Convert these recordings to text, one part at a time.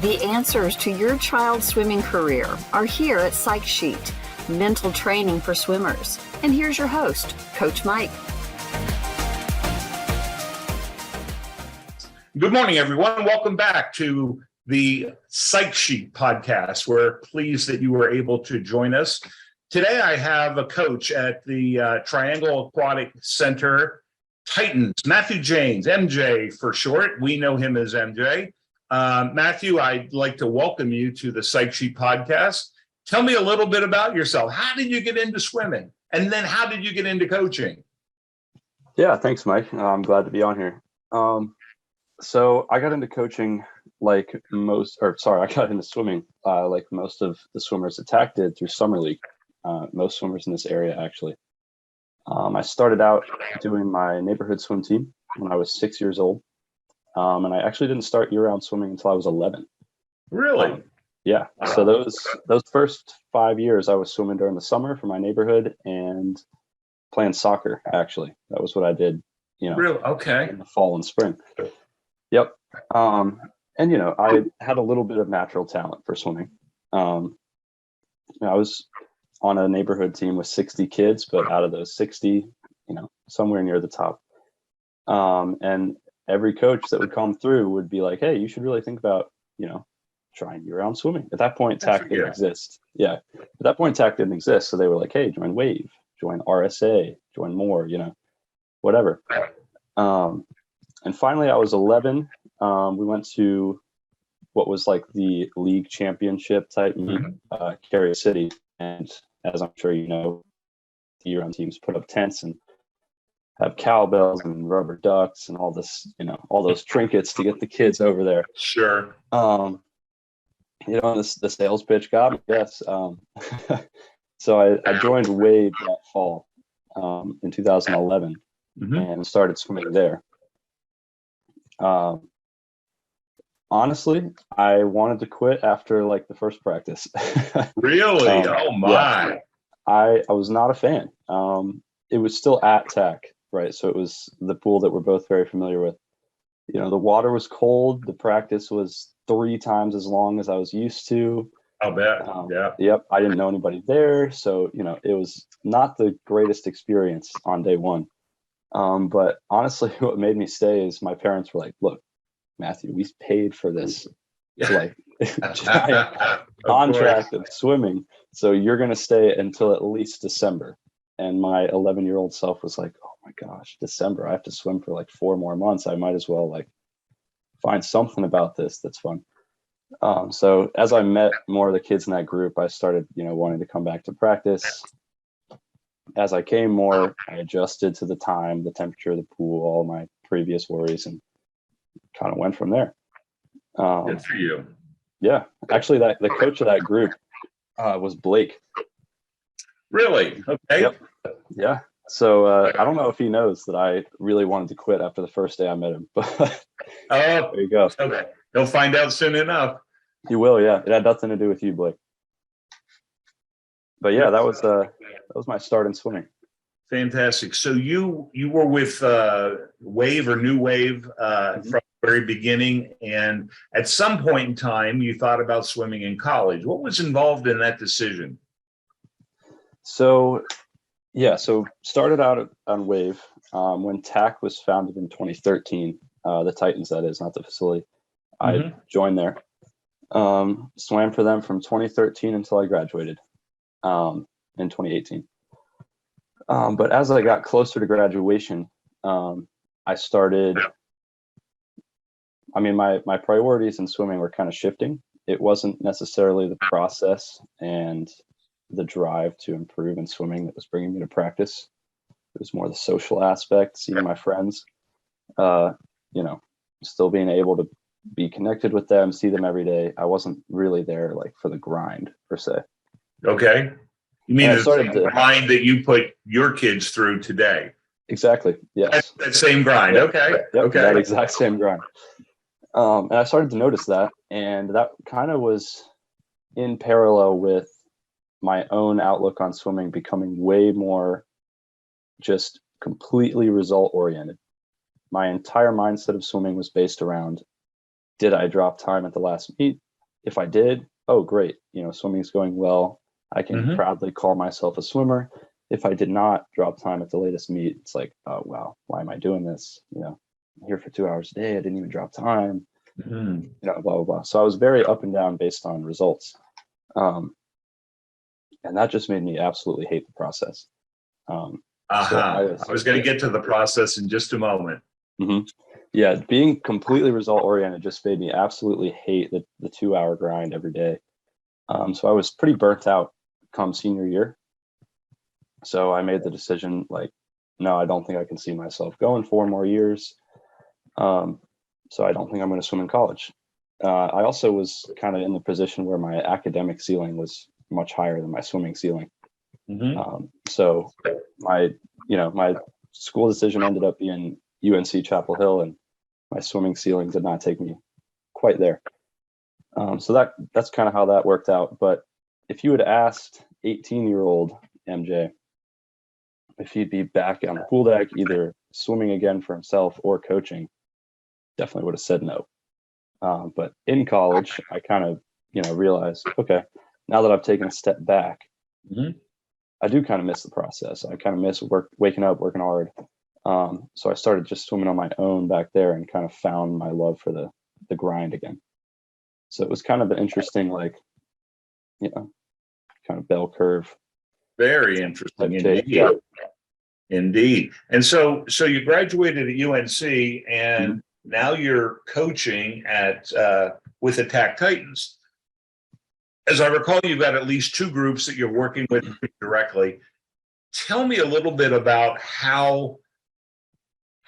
The answers to your child's swimming career are here at Psych Sheet, mental training for swimmers. And here's your host, Coach Mike. Good morning, everyone. Welcome back to the Psych Sheet podcast. We're pleased that you were able to join us. Today, I have a coach at the Triangle Aquatic Center Titans, Matthew Jayne, MJ for short. We know him as MJ. Matthew, I'd like to welcome you to the Psych Sheet podcast. Tell me a little bit about yourself. How did you get into swimming? And then how did you get into coaching? Yeah, thanks, Mike. I'm glad to be on here. So I got into coaching I got into swimming like most of the swimmers at TAC did through summer league. Most swimmers in this area, actually. I started out doing my neighborhood swim team when I was 6 years old. And I actually didn't start year-round swimming until I was 11. Really? Yeah. So those first 5 years, I was swimming during the summer for my neighborhood and playing soccer. Actually, that was what I did. Really? Okay. In the fall and spring. Yep. And I had a little bit of natural talent for swimming. I was on a neighborhood team with 60 kids, but out of those 60, somewhere near the top. And every coach that would come through would be like, hey, you should really think about, trying year-round swimming. At that point, TAC didn't exist. Yeah. At that point, TAC didn't exist. So they were like, hey, join WAVE, join RSA, join more, whatever. And finally, I was 11. We went to what was like the league championship type meet, Cary City. And as I'm sure you know, the year-round teams put up tents and have cowbells and rubber ducks and all this, all those trinkets to get the kids over there. Sure. The sales pitch got me, yes. So I joined WAVE that fall in 2011 and started swimming there. Honestly, I wanted to quit after like the first practice. Really? Oh my. Yeah, I was not a fan. It was still at TAC, right? So it was the pool that we're both very familiar with. The water was cold. The practice was 3 times as long as I was used to. I'll bet. Yeah. Yep. I didn't know anybody there. So, it was not the greatest experience on day one. But honestly, what made me stay is my parents were like, look, Matthew, we paid for this giant contract of swimming. So you're going to stay until at least December. And my 11-year-old self was like, oh my gosh, December, I have to swim for like 4 more months. I might as well like find something about this that's fun. So as I met more of the kids in that group, I started, wanting to come back to practice. As I came more, I adjusted to the time, the temperature of the pool, all my previous worries, and kind of went from there. Good for you. Yeah. Actually, the coach of that group was Blake. Really? Okay. Yep. Yeah. So I don't know if he knows that I really wanted to quit after the first day I met him, but there you go. Okay. He'll find out soon enough. He will. Yeah. It had nothing to do with you, Blake. But yeah, that was my start in swimming. Fantastic. So you were with WAVE or New WAVE from the very beginning, and at some point in time, you thought about swimming in college. What was involved in that decision? So started out on WAVE when TAC was founded in 2013. The Titans, that is, not the facility. I joined there. Swam for them from 2013 until I graduated in 2018. But as I got closer to graduation, I started, my priorities in swimming were kind of shifting. It wasn't necessarily the process and the drive to improve in swimming that was bringing me to practice. It was more the social aspect, seeing my friends, still being able to be connected with them, see them every day. I wasn't really there like for the grind per se. Okay. You mean the grind that you put your kids through today? Exactly. Yes. That same grind. Yep. Okay. Yep, okay. That exact same grind. And I started to notice that, and that kind of was in parallel with my own outlook on swimming becoming way more just completely result oriented. My entire mindset of swimming was based around did I drop time at the last meet? If I did, oh, great. Swimming's going well. I can proudly call myself a swimmer. If I did not drop time at the latest meet, it's like, oh, wow, why am I doing this? I'm here for 2 hours a day. I didn't even drop time, blah, blah, blah. So I was very up and down based on results. And that just made me absolutely hate the process. So I was going to get to the process in just a moment. Yeah, being completely result oriented just made me absolutely hate the 2 hour grind every day. So I was pretty burnt out come senior year. So I made the decision, like, no, I don't think I can see myself going 4 more years. So I don't think I'm going to swim in college. I also was kind of in the position where my academic ceiling was much higher than my swimming ceiling. So my school decision ended up being UNC Chapel Hill, and my swimming ceiling did not take me quite there. So that's kind of how that worked out. But if you had asked 18-year-old MJ if he'd be back on the pool deck, either swimming again for himself or coaching, definitely would have said no. But in college, I kind of, realized, okay, now that I've taken a step back, I do kind of miss the process. I kind of miss waking up, working hard. So I started just swimming on my own back there and kind of found my love for the grind again. So it was kind of an interesting, kind of bell curve. Very interesting indeed. Indeed. And so you graduated at UNC, and now you're coaching at with the TAC Titans. As I recall, you've got at least 2 groups that you're working with directly. Tell me a little bit about how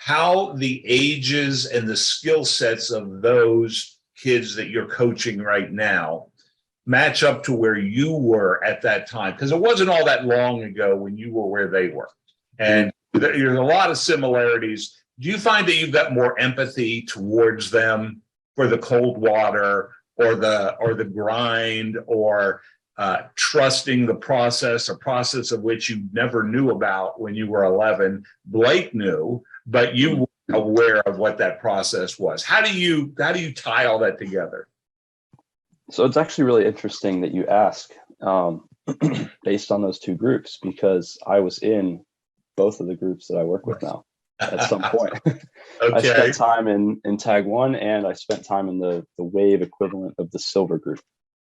the ages and the skill sets of those kids that you're coaching right now match up to where you were at that time, because it wasn't all that long ago when you were where they were, and there's a lot of similarities. Do you find that you've got more empathy towards them for the cold water or the grind, or trusting the process, a process of which you never knew about when you were 11? Blake knew, but you were aware of what that process was. How do you tie all that together? So it's actually really interesting that you ask, based on those 2 groups, because I was in both of the groups that I work with now at some point. Okay. I spent time in Tag 1, and I spent time in the wave equivalent of the silver group.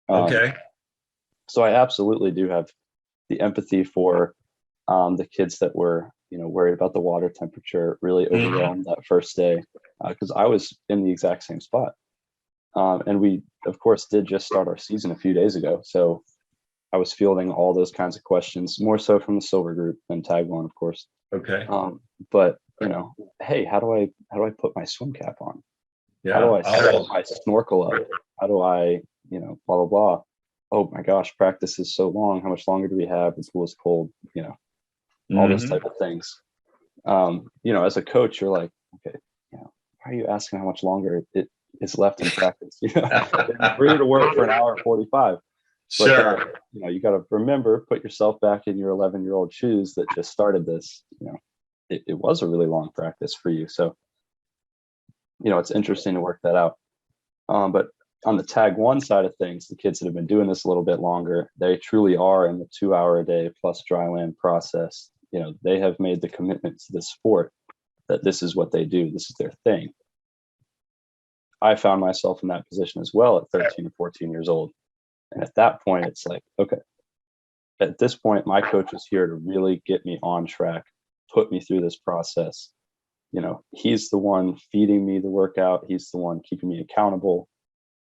So I absolutely do have the empathy for the kids that were, worried about the water temperature, really overwhelmed that first day, because I was in the exact same spot. And we, of course, did just start our season a few days ago. So I was fielding all those kinds of questions, more so from the silver group than Tag 1, of course. Okay. But, hey, how do I put my swim cap on? Yeah. How do I set my snorkel up? How do I, blah, blah, blah. Oh my gosh, practice is so long. How much longer do we have? The pool is cold, all those type of things. As a coach, you're like, okay, why are you asking how much longer it is left in practice? We're here to work for an hour and 45. But sure. You got to remember, put yourself back in your 11-year-old shoes that just started this. It was a really long practice for you. So, it's interesting to work that out. But on the Tag 1 side of things, the kids that have been doing this a little bit longer, they truly are in the 2 hour a day plus dry land process. They have made the commitment to the sport that this is what they do. This is their thing. I found myself in that position as well at 13 or 14 years old. And at that point, it's like, okay, at this point, my coach is here to really get me on track, put me through this process. He's the one feeding me the workout. He's the one keeping me accountable.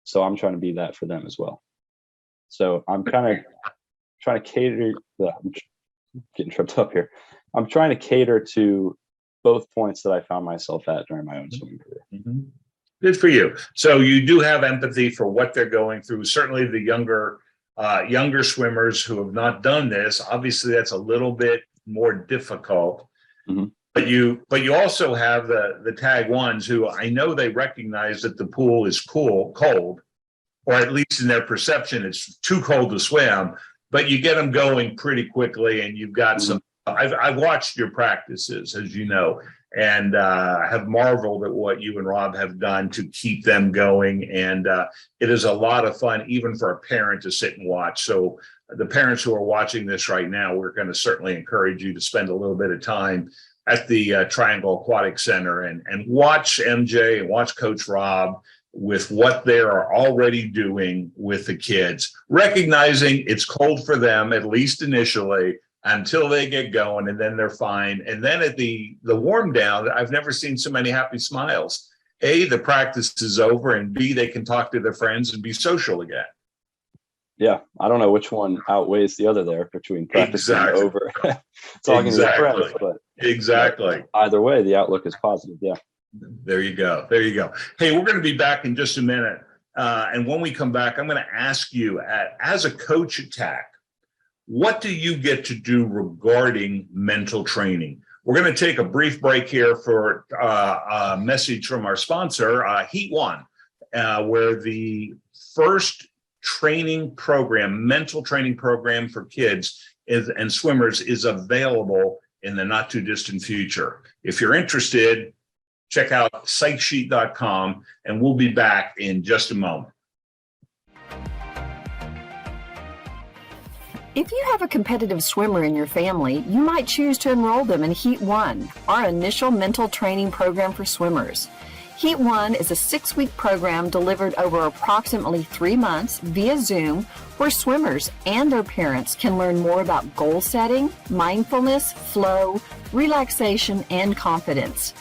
So I'm trying to be that for them as well. So I'm kind of trying to cater. I'm getting tripped up here. I'm trying to cater to both points that I found myself at during my own swimming career. Good for you. So you do have empathy for what they're going through. Certainly the younger swimmers who have not done this, obviously that's a little bit more difficult. But you also have the Tag 1s who I know they recognize that the pool is cold, or at least in their perception, it's too cold to swim, but you get them going pretty quickly, and you've got some, I've watched your practices, as you know, and have marveled at what you and Rob have done to keep them going. And it is a lot of fun, even for a parent to sit and watch. So the parents who are watching this right now, we're going to certainly encourage you to spend a little bit of time at the Triangle Aquatic Center and watch MJ and watch Coach Rob with what they are already doing with the kids, recognizing it's cold for them, at least initially, until they get going, and then they're fine. And then at the warm down, I've never seen so many happy smiles. A, the practice is over, and B, they can talk to their friends and be social again. Yeah, I don't know which one outweighs the other there between practicing over talking to your friends, but exactly. Either way, the outlook is positive. Yeah. There you go. There you go. Hey, we're going to be back in just a minute. And when we come back, I'm going to ask you, as a coach at TAC, what do you get to do regarding mental training? We're going to take a brief break here for a message from our sponsor, Heat One, where the first training program, mental training program for kids and swimmers is available in the not too distant future. If you're interested, check out psychsheet.com, and we'll be back in just a moment. If you have a competitive swimmer in your family, you might choose to enroll them in Heat One, our initial mental training program for swimmers. Heat One is a 6-week program delivered over approximately 3 months via Zoom, where swimmers and their parents can learn more about goal setting, mindfulness, flow, relaxation, and confidence.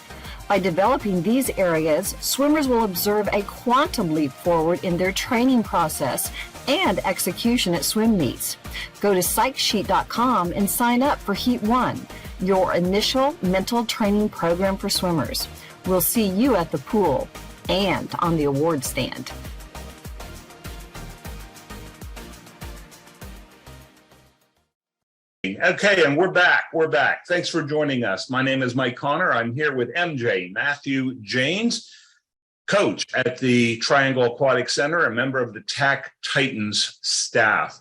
By developing these areas, swimmers will observe a quantum leap forward in their training process and execution at swim meets. Go to psychsheet.com and sign up for Heat One, your initial mental training program for swimmers. We'll see you at the pool and on the award stand. Okay, and we're back. We're back. Thanks for joining us. My name is Mike Connor. I'm here with MJ, Matthew Jaynes, coach at the Triangle Aquatic Center, a member of the TAC Titans staff.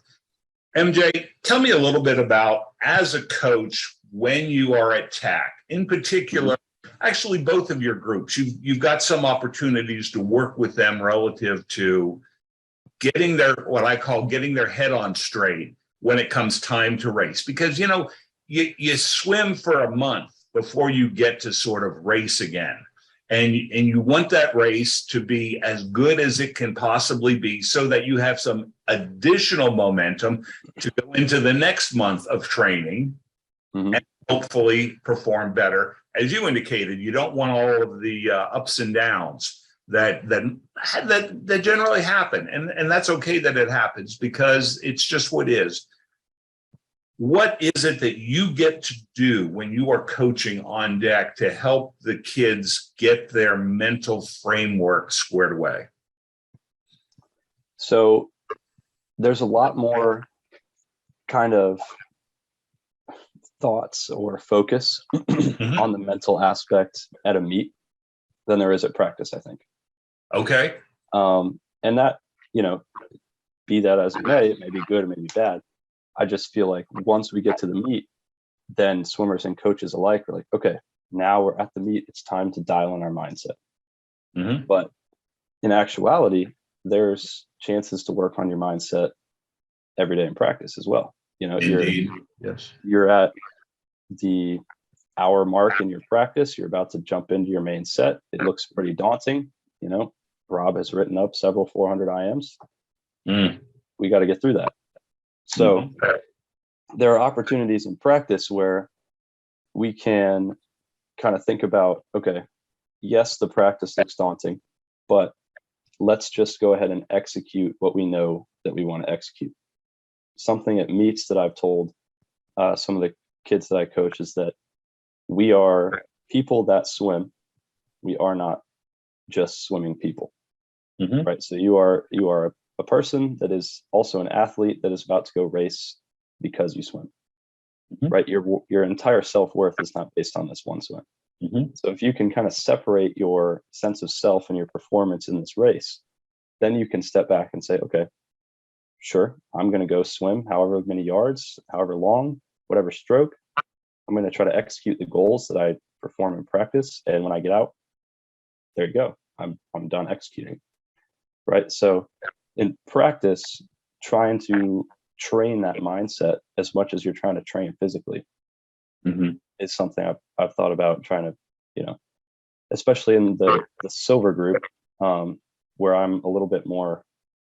MJ, tell me a little bit about, as a coach, when you are at TAC, in particular, actually both of your groups, you've got some opportunities to work with them relative to getting their, what I call getting their head on straight when it comes time to race. Because, you know, you swim for a month before you get to sort of race again. And you want that race to be as good as it can possibly be so that you have some additional momentum to go into the next month of training and hopefully perform better. As you indicated, you don't want all of the ups and downs that generally happen. And that's okay that it happens, because it's just what is. What is it that you get to do when you are coaching on deck to help the kids get their mental framework squared away? So there's a lot more kind of thoughts or focus on the mental aspect at a meet than there is at practice, I think. Okay. And that, you know, be that as it may be good, it may be bad. I just feel like once we get to the meet, then swimmers and coaches alike are like, okay, now we're at the meet. It's time to dial in our mindset. But in actuality, there's chances to work on your mindset every day in practice as well. You know, you're at the hour mark in your practice. You're about to jump into your main set. It looks pretty daunting. You know, Rob has written up several 400 IMs. We got to get through that. So there are opportunities in practice where we can kind of think about, okay, yes, the practice looks daunting, but let's just go ahead and execute what we know that we want to execute. Something at meets that I've told some of the kids that I coach is that we are people that swim. We are not just swimming people, right? So you are a person that is also an athlete that is about to go race because you swim, right? Your entire self-worth is not based on this one swim. So if you can kind of separate your sense of self and your performance in this race, then you can step back and say, okay, sure, I'm going to go swim however many yards, however long, whatever stroke. I'm going to try to execute the goals that I perform in practice, and when I get out, there you go. I'm done executing. Right. So in practice, trying to train that mindset as much as you're trying to train physically is something I've thought about trying to, especially in the silver group, where I'm a little bit more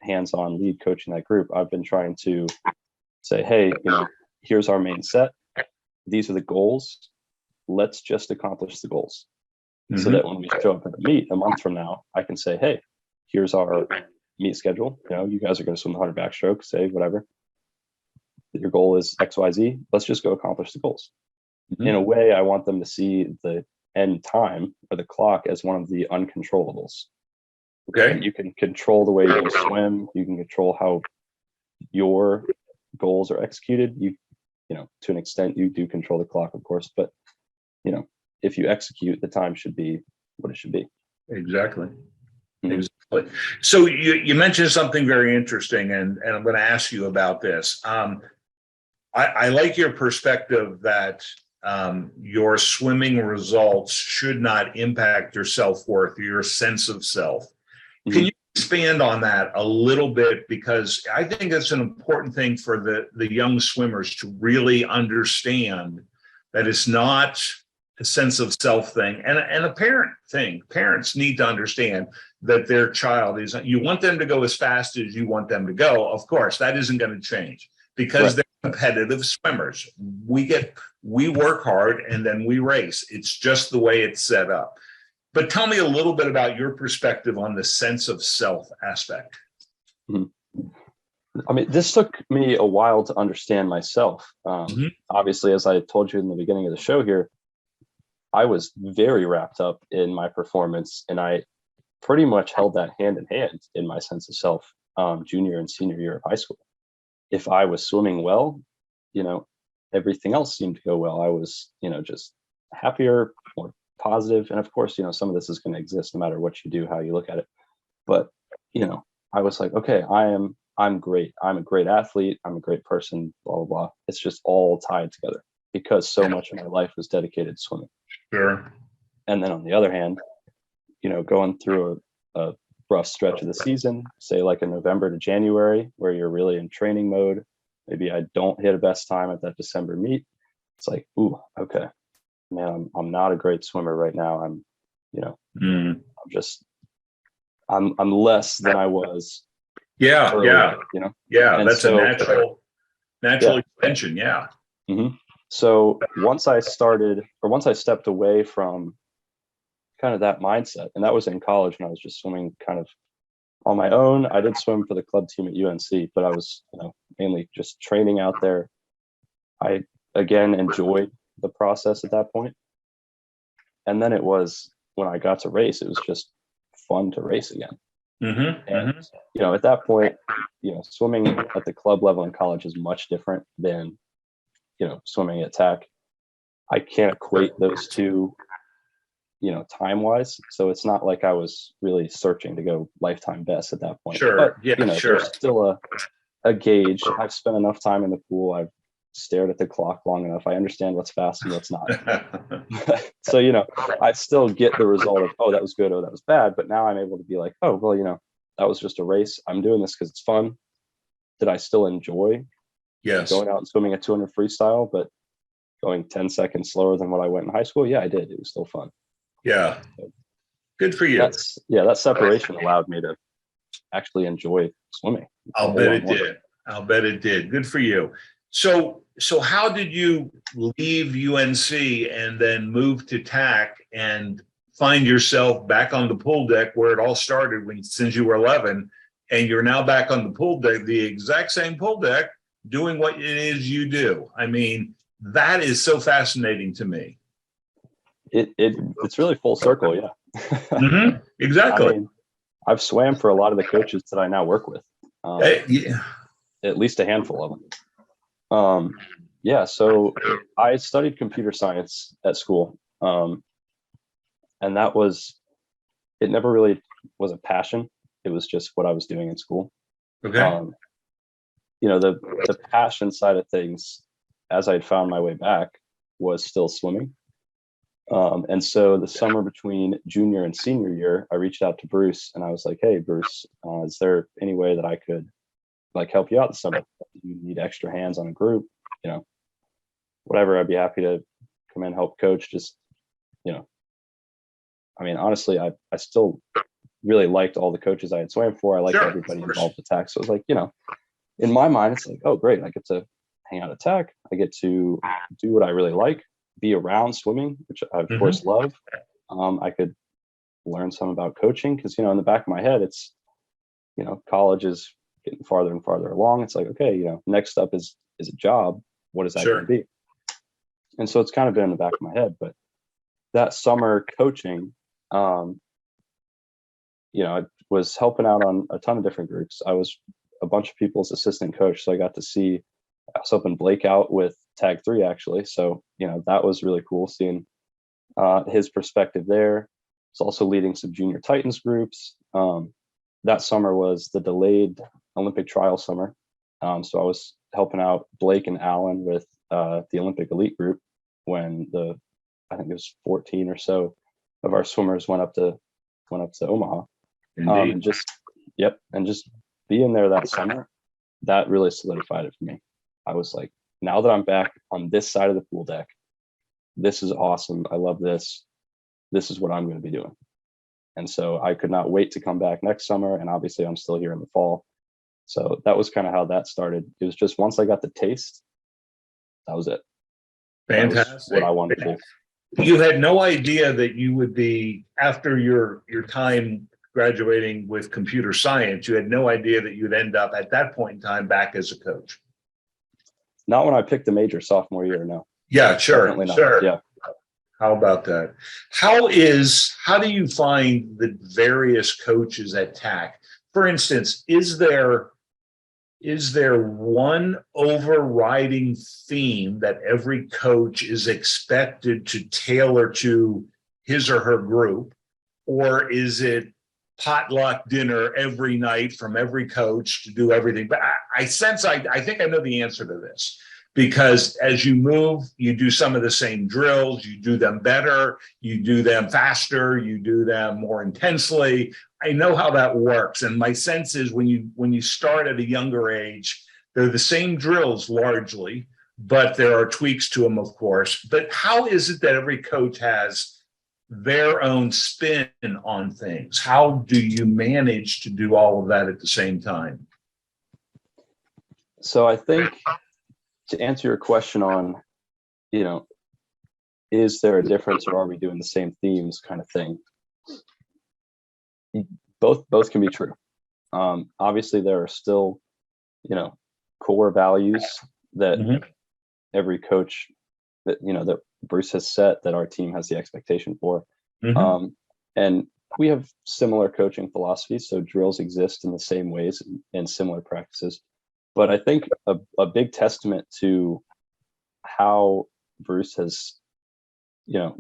hands-on lead coaching that group. I've been trying to say, hey, here's our main set. These are the goals. Let's just accomplish the goals. So that when we show up at the meet a month from now, I can say, hey, here's our meet schedule. You guys are going to swim the 100 backstroke, say whatever. Your goal is XYZ. Let's just go accomplish the goals. In a way, I want them to see the end time or the clock as one of the uncontrollables. Okay. And you can control the way you swim. You can control how your goals are executed. You to an extent, you do control the clock, of course, but if you execute, the time should be what it should be. Exactly. Exactly. So you mentioned something very interesting, and I'm going to ask you about this. I like your perspective that your swimming results should not impact your self-worth, your sense of self. Can you expand on that a little bit? Because I think it's an important thing for the young swimmers to really understand that it's not a sense of self thing and a parent thing. Parents need to understand that their child is, you want them to go as fast as you want them to go. Of course, that isn't going to change because they're competitive swimmers. We work hard and then we race. It's just the way it's set up. But tell me a little bit about your perspective on the sense of self aspect. I mean, this took me a while to understand myself. Obviously, as I told you in the beginning of the show here, I was very wrapped up in my performance, and I pretty much held that hand in hand in my sense of self junior and senior year of high school. If I was swimming well, everything else seemed to go well. I was, just happier, more positive. And of course, some of this is going to exist no matter what you do, how you look at it. But, I was like, okay, I'm great. I'm a great athlete. I'm a great person, blah, blah, blah. It's just all tied together because so much of my life was dedicated to swimming. Sure. And then on the other hand, going through a rough stretch of the season, say like a November to January, where you're really in training mode. Maybe I don't hit a best time at that December meet. It's like, ooh, okay, man, I'm not a great swimmer right now. I'm I'm less than I was. Earlier, And that's so, a natural extension. Yeah. So once I stepped away from kind of that mindset, and that was in college when I was just swimming kind of on my own. I did swim for the club team at UNC, but I was, mainly just training out there. I again enjoyed the process at that point. And then it was when I got to race, it was just fun to race again. And at that point, swimming at the club level in college is much different than swimming at TAC. I can't equate those two time wise. So it's not like I was really searching to go lifetime best at that point. Sure. But, there's still a gauge. I've spent enough time in the pool. I've stared at the clock long enough. I understand what's fast and what's not. So, I still get the result of, oh, that was good. Oh, that was bad. But now I'm able to be like, oh, well, that was just a race. I'm doing this because it's fun. Did I still enjoy going out and swimming at 200 freestyle, but going 10 seconds slower than what I went in high school? Yeah, I did. It was still fun. Yeah. Good for you. That separation allowed me to actually enjoy swimming. I'll bet it did. Good for you. So how did you leave UNC and then move to TAC and find yourself back on the pool deck where it all started since you were 11, and you're now back on the pool deck, the exact same pool deck, doing what it is you do? I mean, that is so fascinating to me. It's really full circle. Yeah. Exactly. I mean, I've swam for a lot of the coaches that I now work with. At least a handful of them. So I studied computer science at school. And it never really was a passion. It was just what I was doing in school. Okay. The passion side of things, as I'd found my way back, was still swimming. And so the summer between junior and senior year, I reached out to Bruce and I was like, hey, Bruce, is there any way that I could like help you out this summer? You need extra hands on a group, whatever. I'd be happy to come in, help coach. Just, I mean, honestly, I still really liked all the coaches I had swam for. I liked everybody involved with TAC. So it was like, in my mind, it's like, oh, great. I get to hang out at TAC. I get to do what I really like, be around swimming, which I, of course, love. I could learn some about coaching because, in the back of my head, it's, college is getting farther and farther along. It's like, okay, next up is a job. What is that going to be? And so it's kind of been in the back of my head. But that summer coaching, I was helping out on a ton of different groups. I was a bunch of people's assistant coach. So I got to see, I was helping Blake out with Tag 3 actually. So, that was really cool seeing his perspective there. It's also leading some junior Titans groups. That summer was the delayed Olympic trial summer. So I was helping out Blake and Alan with the Olympic elite group when I think it was 14 or so of our swimmers went up to Omaha. And just being there that summer, that really solidified it for me. I was like, now that I'm back on this side of the pool deck, this is awesome. I love this. This is what I'm going to be doing. And so I could not wait to come back next summer. And obviously I'm still here in the fall. So that was kind of how that started. It was just once I got the taste, that was it. Fantastic. That was what I wanted to do. You had no idea that you would be, after your time graduating with computer science, you had no idea that you'd end up at that point in time back as a coach. Not when I picked a major sophomore year, no. Yeah, sure. Definitely not. Sure. Yeah. How about that? How do you find the various coaches at TAC? For instance, is there one overriding theme that every coach is expected to tailor to his or her group? Or is it potluck dinner every night from every coach to do everything? But I sense, I think I know the answer to this, because as you move, you do some of the same drills, you do them better, you do them faster, you do them more intensely. I know how that works. And my sense is when you start at a younger age, they're the same drills largely, but there are tweaks to them, of course. But how is it that every coach has their own spin on things? How do you manage to do all of that at the same time? So I think to answer your question on, is there a difference or are we doing the same themes kind of thing? Both can be true. Obviously there are still, core values that every coach that Bruce has set, that our team has the expectation for. And we have similar coaching philosophies. So drills exist in the same ways and similar practices. But I think a big testament to how Bruce has,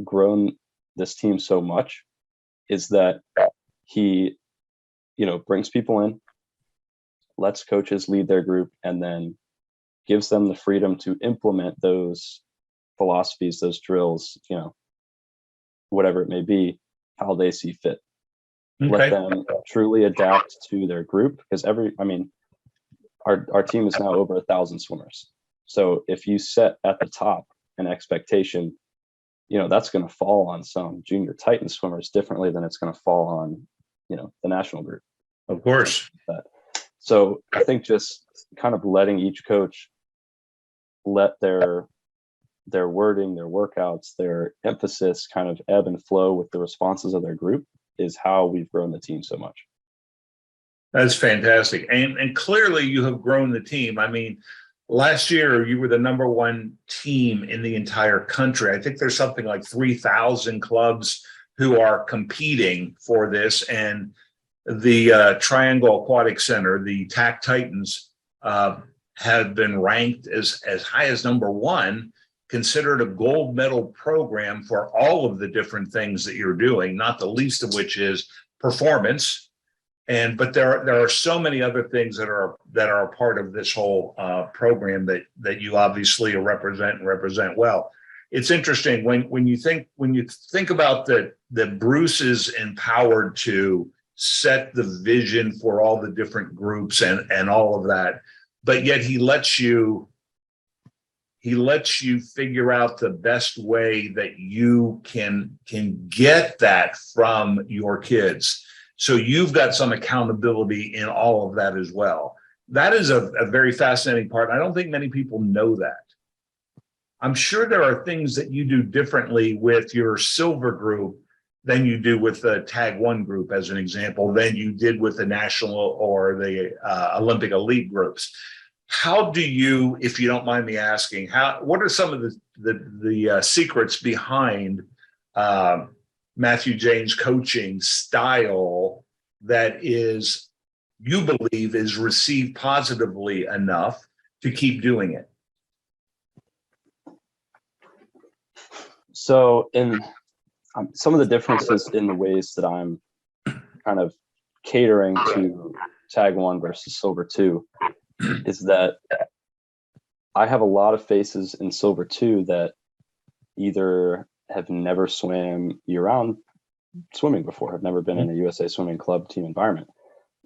grown this team so much is that he, brings people in, lets coaches lead their group, and then gives them the freedom to implement those philosophies, those drills, whatever it may be, how they see fit. Let them truly adapt to their group, because our team is now over 1,000 swimmers. So if you set at the top an expectation, that's going to fall on some junior Titan swimmers differently than it's going to fall on, the national group. Of course. So I think just kind of letting each coach let their wording, their workouts, their emphasis kind of ebb and flow with the responses of their group is how we've grown the team so much. That's fantastic. And clearly you have grown the team. I mean, last year you were the #1 team in the entire country. I think there's something like 3,000 clubs who are competing for this. And the Triangle Aquatic Center, the TAC Titans, have been ranked as high as #1, considered a gold medal program for all of the different things that you're doing, not the least of which is performance. But there are so many other things that are a part of this whole program that you obviously represent well. it's interesting when you think about that Bruce is empowered to set the vision for all the different groups and all of that, but yet he lets you figure out the best way that you can get that from your kids. So you've got some accountability in all of that as well. That is a very fascinating part. I don't think many people know that. I'm sure there are things that you do differently with your silver group than you do with the Tag 1 group, as an example, than you did with the national or the Olympic elite groups. How do you, if you don't mind me asking, what are some of the secrets behind Matthew Jayne's coaching style that is, you believe, is received positively enough to keep doing it? So in some of the differences in the ways that I'm kind of catering to Tag 1 versus Silver 2 is that I have a lot of faces in Silver 2 that either have never swam year-round swimming before, have never been in a USA Swimming Club team environment,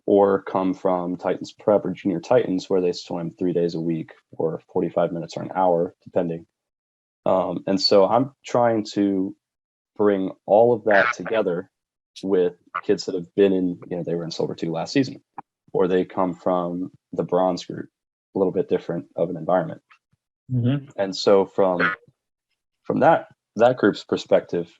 or come from Titans Prep or Junior Titans where they swim 3 days a week or 45 minutes or an hour, depending. And so I'm trying to bring all of that together with kids that have been in, they were in Silver 2 last season, or they come from the bronze group, a little bit different of an environment. Mm-hmm. And so from that group's perspective,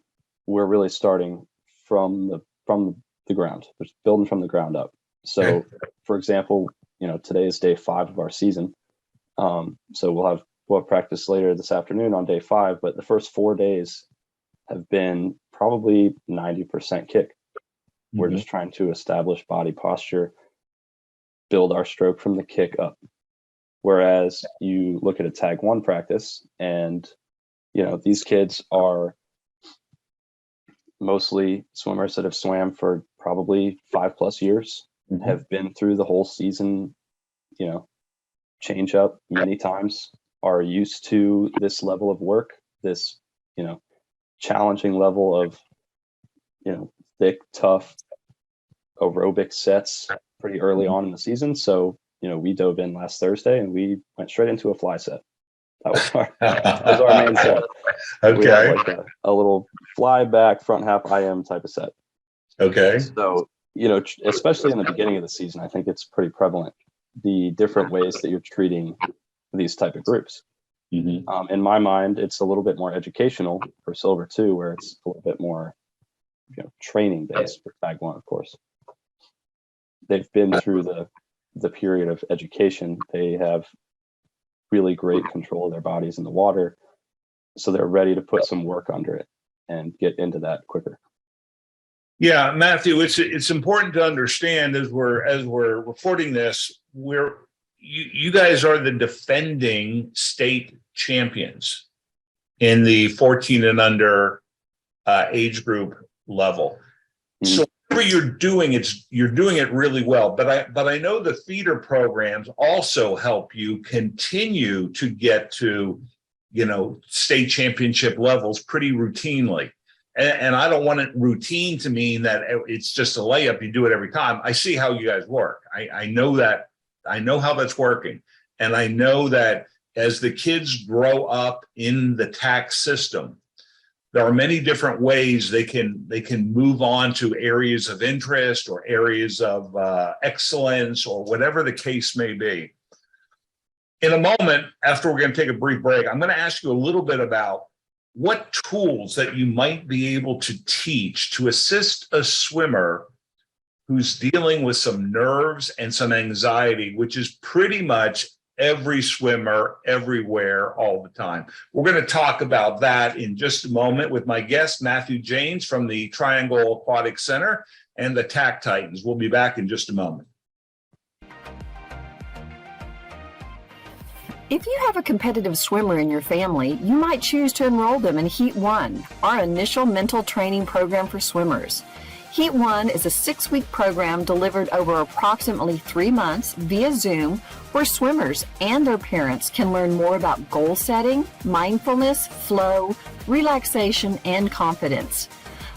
we're really starting from the ground, just building from the ground up. So for example, today is day 5 of our season. So we'll have practice later this afternoon on day 5, but the first 4 days have been probably 90% kick. Mm-hmm. We're just trying to establish body posture, build our stroke from the kick up. Whereas you look at a Tag 1 practice and, these kids are mostly swimmers that have swam for probably 5+ years, mm-hmm. have been through the whole season, change up many times, are used to this level of work, this, challenging level of, thick, tough aerobic sets pretty early on in the season. So, we dove in last Thursday and we went straight into a fly set. That was our main set. Okay. We had like a little fly back, front half IM type of set. Okay. So, especially in the beginning of the season, I think it's pretty prevalent, the different ways that you're treating these type of groups. Mm-hmm. In my mind, it's a little bit more educational for Silver 2, where it's a little bit more, training based for Tag 1, of course. They've been through the period of education. They have really great control of their bodies in the water, so they're ready to put some work under it and get into that quicker. Yeah, Matthew, it's important to understand as we're recording this, you guys are the defending state champions in the 14 and under age group level. Mm-hmm. So whatever you're doing, you're doing it really well. But I know the feeder programs also help you continue to get to, state championship levels pretty routinely. And I don't want it routine to mean that it's just a layup. You do it every time. I see how you guys work. I know that. I know how that's working. And I know that as the kids grow up in the TAC system, there are many different ways they can move on to areas of interest or areas of excellence or whatever the case may be. In a moment, after we're going to take a brief break, I'm going to ask you a little bit about what tools that you might be able to teach to assist a swimmer who's dealing with some nerves and some anxiety, which is pretty much every swimmer everywhere all the time. We're going to talk about that in just a moment with my guest, Matthew Jayne from the Triangle Aquatic Center and the TAC Titans. We'll be back in just a moment. If you have a competitive swimmer in your family, you might choose to enroll them in Heat 1, our initial mental training program for swimmers. Heat 1 is a 6-week program delivered over approximately 3 months via Zoom, where swimmers and their parents can learn more about goal setting, mindfulness, flow, relaxation, and confidence.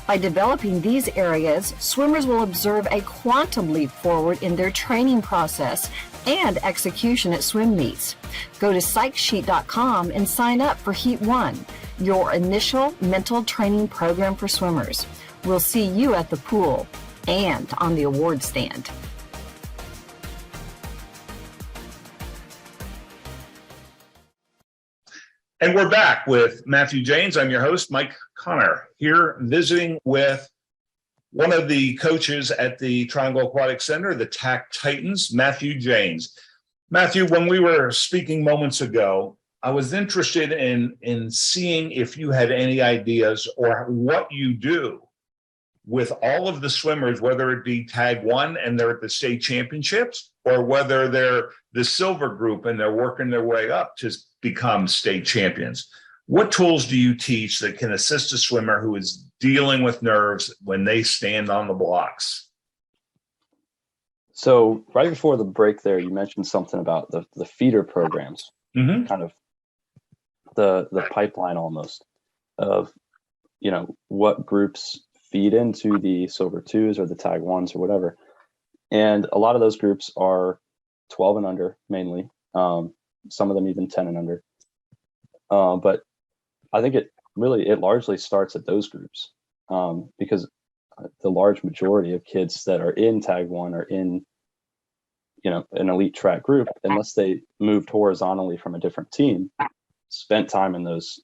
By developing these areas, swimmers will observe a quantum leap forward in their training process and execution at swim meets. Go to psychsheet.com and sign up for Heat 1, your initial mental training program for swimmers. We'll see you at the pool and on the award stand. And we're back with Matthew Jaynes. I'm your host, Mike Connor, here visiting with one of the coaches at the Triangle Aquatic Center, the TAC Titans, Matthew Jaynes. Matthew, when we were speaking moments ago, I was interested in seeing if you had any ideas or what you do with all of the swimmers, whether it be Tag 1 and they're at the state championships, or whether they're the silver group and they're working their way up to become state champions. What tools do you teach that can assist a swimmer who is dealing with nerves when they stand on the blocks? So right before the break there, you mentioned something about the feeder programs, kind of the pipeline almost of, what groups feed into the silver 2s or the tag 1s or whatever. And a lot of those groups are 12 and under mainly, some of them even 10 and under. But I think it largely starts at those groups, because the large majority of kids that are in tag 1 are in, an elite track group, unless they moved horizontally from a different team, spent time in those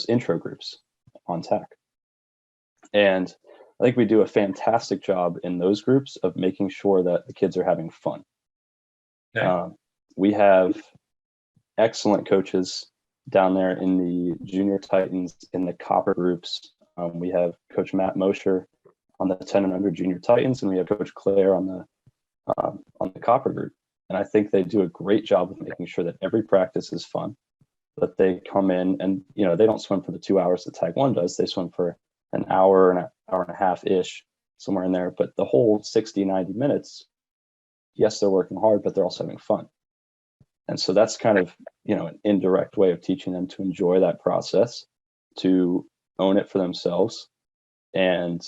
intro groups on TAC. And I think we do a fantastic job in those groups of making sure that the kids are having fun. Okay. We have excellent coaches down there in the Junior Titans, in the Copper groups. We have Coach Matt Mosher on the 10 and under Junior Titans, and we have Coach Claire on the Copper group. And I think they do a great job of making sure that every practice is fun, that they come in and, they don't swim for the 2 hours that Tag 1 does. They swim for an hour and an hour and a half-ish, somewhere in there. But the whole 60, 90 minutes, yes, they're working hard, but they're also having fun. And so that's kind of, an indirect way of teaching them to enjoy that process, to own it for themselves, and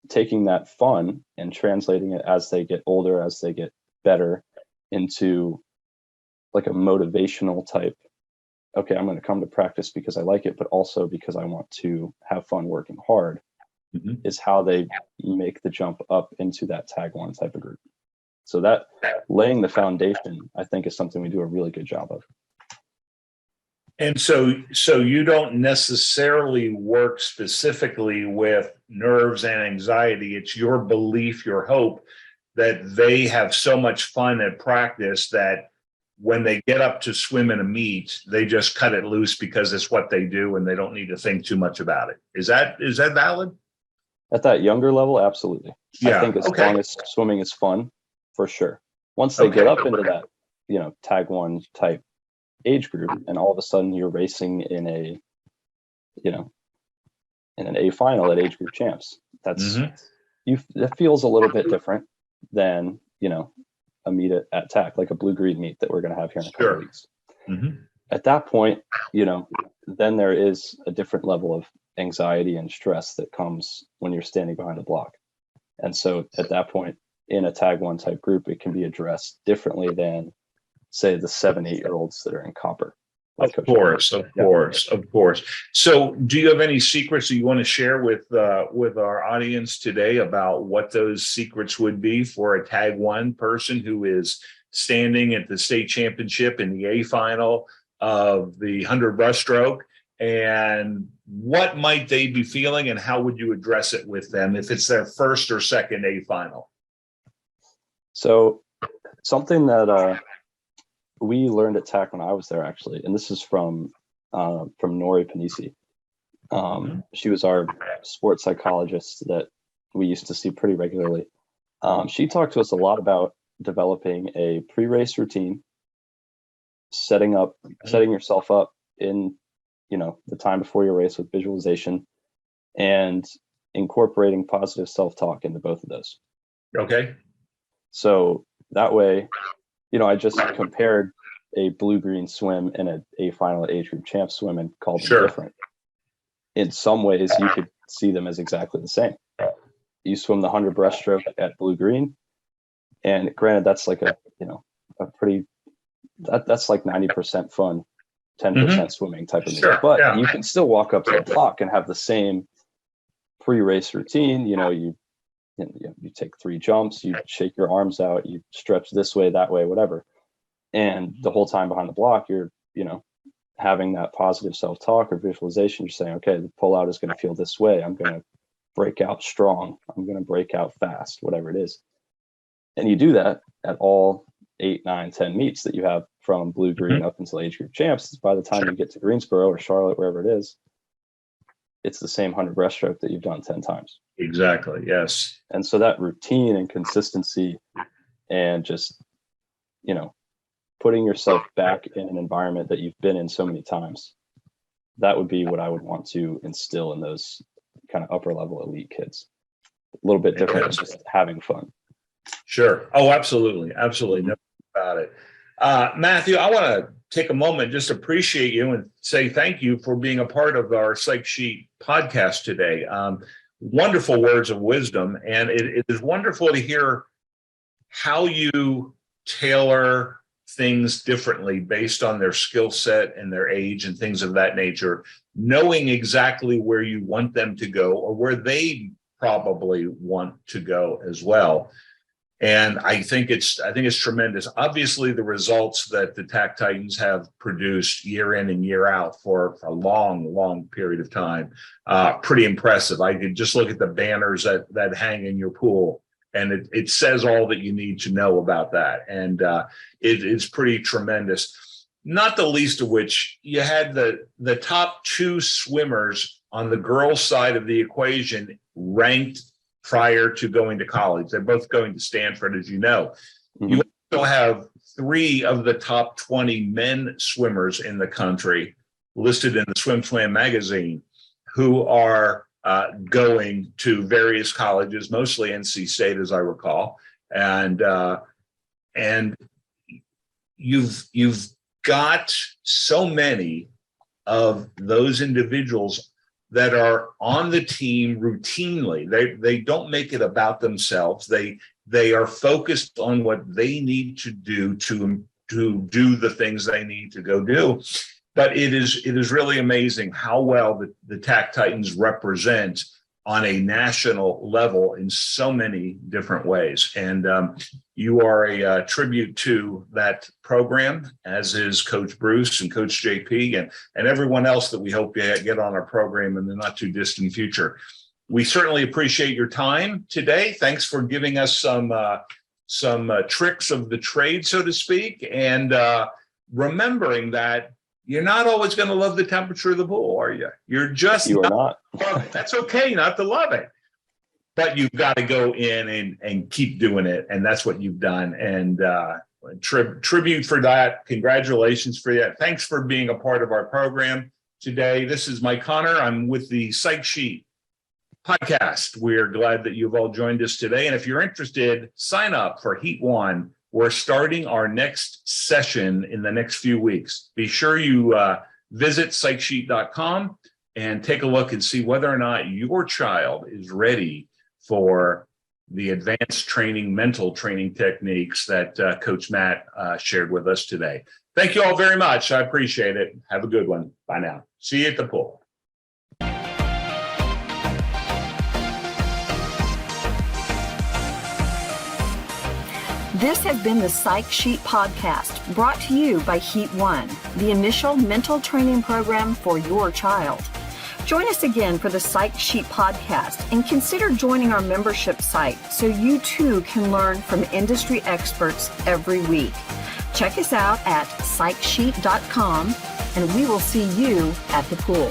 taking that fun and translating it as they get older, as they get better, into like a motivational type. Okay, I'm going to come to practice because I like it, but also because I want to have fun working hard, is how they make the jump up into that tag 1 type of group. So that laying the foundation, I think, is something we do a really good job of. And so you don't necessarily work specifically with nerves and anxiety. It's your belief, your hope that they have so much fun at practice that when they get up to swim in a meet, they just cut it loose because it's what they do and they don't need to think too much about it. Is that valid? At that younger level, absolutely. Yeah. I think as long as swimming is fun, for sure. Once they get up into that, tag 1 type age group, and all of a sudden you're racing in a, in an A final at age group champs, that feels a little bit different than, a meet at TAC, like a blue-green meet that we're going to have here in a couple of weeks. At that point, then there is a different level of anxiety and stress that comes when you're standing behind a block. And so at that point, in a tag 1 type group, it can be addressed differently than, say, the 7-8-year-olds that are in Copper. Of course. So do you have any secrets that you want to share with our audience today about what those secrets would be for a tag 1 person who is standing at the state championship in the A final of the 100 breaststroke? And what might they be feeling, and how would you address it with them if it's their first or second A final? So something that we learned at TAC when I was there, actually, and this is from Nori Panisi. She was our sports psychologist that we used to see pretty regularly. She talked to us a lot about developing a pre-race routine, setting yourself up in, the time before your race with visualization, and incorporating positive self-talk into both of those. Okay. So that way, I just compared a blue-green swim and a final age group champ swim and called them different. In some ways, you could see them as exactly the same. You swim the 100 breaststroke at blue-green, and granted, that's like that's like 90% fun, 10% swimming type of meet. But you can still walk up to the clock and have the same pre-race routine. You take 3 jumps, you shake your arms out, you stretch this way, that way, whatever. And the whole time behind the block, you're, having that positive self-talk or visualization. You're saying, okay, the pullout is going to feel this way. I'm going to break out strong. I'm going to break out fast, whatever it is. And you do that at all 8, 9, 10 meets that you have from blue, green up until age group champs. By the time you get to Greensboro or Charlotte, wherever it is, it's the same 100 breaststroke that you've done 10 times. Exactly. Yes. And so that routine and consistency and just, putting yourself back in an environment that you've been in so many times, that would be what I would want to instill in those kind of upper level elite kids. A little bit different than just having fun. Sure. Oh, absolutely. Absolutely. No doubt about it. Matthew, I want to take a moment, just appreciate you and say thank you for being a part of our Psych Sheet podcast today. Wonderful words of wisdom. And it is wonderful to hear how you tailor things differently based on their skill set and their age and things of that nature, knowing exactly where you want them to go or where they probably want to go as well. And I think it's tremendous. Obviously, the results that the TAC Titans have produced year in and year out for a long, long period of time, pretty impressive. I could just look at the banners that hang in your pool, and it says all that you need to know about that. And it is pretty tremendous. Not the least of which, you had the top 2 swimmers on the girls' side of the equation ranked prior to going to college. They're both going to Stanford, as you know. You also have 3 of the top 20 men swimmers in the country listed in the Swim Swam magazine who are going to various colleges, mostly NC State, as I recall. And you've got so many of those individuals that are on the team routinely. They don't make it about themselves. They are focused on what they need to do to do the things they need to go do. But it is really amazing how well the TAC Titans represent on a national level in so many different ways. And you are a tribute to that program, as is Coach Bruce and Coach JP and everyone else that we hope get on our program in the not too distant future. We certainly appreciate your time today. Thanks for giving us some tricks of the trade, so to speak, and remembering that you're not always going to love the temperature of the pool, are you? You are not. That's okay not to love it. But you've got to go in and keep doing it. And that's what you've done. And tribute for that. Congratulations for that. Thanks for being a part of our program today. This is Mike Connor. I'm with the Psych Sheet podcast. We're glad that you've all joined us today. And if you're interested, sign up for Heat 1. We're starting our next session in the next few weeks. Be sure you visit psychsheet.com and take a look and see whether or not your child is ready for the advanced training, mental training techniques that Coach Matt shared with us today. Thank you all very much. I appreciate it. Have a good one. Bye now. See you at the pool. This has been the Psych Sheet podcast, brought to you by Heat 1, the initial mental training program for your child. Join us again for the Psych Sheet podcast and consider joining our membership site so you too can learn from industry experts every week. Check us out at psychsheet.com and we will see you at the pool.